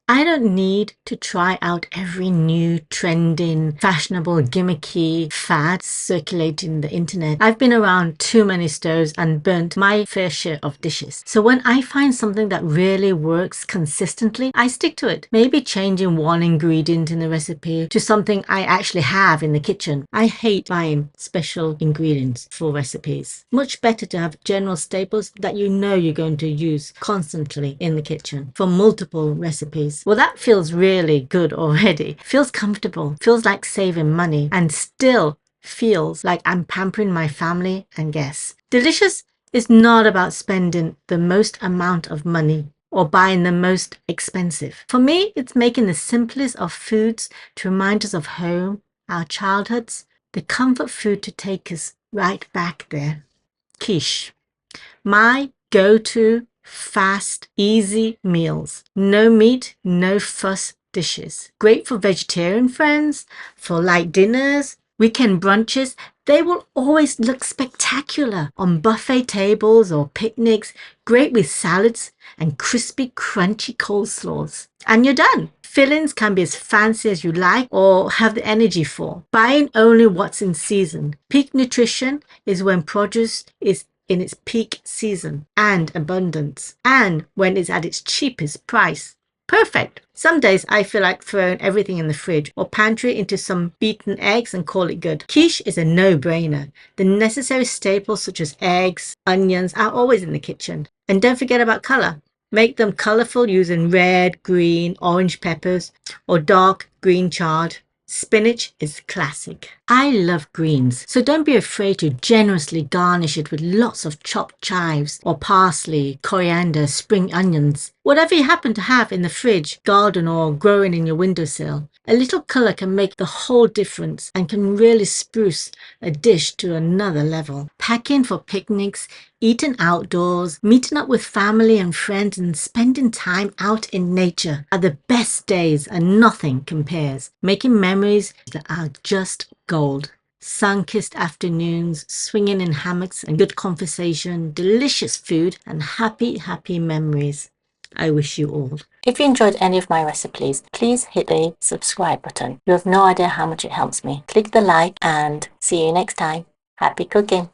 I don't need to try out every new trending, fashionable, gimmicky fad circulating the internet. I've been around too many stoves and burnt my fair share of dishes. So when I find something that really works consistently, I stick to it. Maybe changing one ingredient in the recipe to something I actually have in the kitchen. I hate buying special ingredients for recipes. Much better to have general staples that you know you're going to use constantly in the kitchen for multiple recipes. Well, that feels really good already. Feels comfortable, feels like saving money, and still feels like I'm pampering my family and guests. Delicious is not about spending the most amount of money or buying the most expensive. For me, it's making the simplest of foods to remind us of home, our childhoods, the comfort food to take us right back there. Quiche. My go-to fast, easy meals. No meat, no fuss dishes. Great for vegetarian friends, for light dinners, weekend brunches. They will always look spectacular on buffet tables or picnics. Great with salads and crispy, crunchy coleslaws. And you're done. Fillings can be as fancy as you like or have the energy for. Buying only what's in season. Peak nutrition is when produce is in its peak season and abundance, and when it's at its cheapest price. Perfect. Some days I feel like throwing everything in the fridge or pantry into some beaten eggs and call it good. Quiche is a no-brainer. The necessary staples such as eggs, onions are always in the kitchen. And don't forget about colour. Make them colourful using red, green, orange peppers or dark green chard. Spinach is classic. I love greens, so don't be afraid to generously garnish it with lots of chopped chives or parsley, coriander, spring onions. Whatever you happen to have in the fridge, garden or growing in your windowsill. A little colour can make the whole difference and can really spruce a dish to another level. Packing for picnics, eating outdoors, meeting up with family and friends and spending time out in nature are the best days and nothing compares. Making memories that are just gold. Sun-kissed afternoons, swinging in hammocks and good conversation, delicious food and happy, happy memories. I wish you all. If you enjoyed any of my recipes, please hit the subscribe button. You have no idea how much it helps me. Click the like and see you next time. Happy cooking!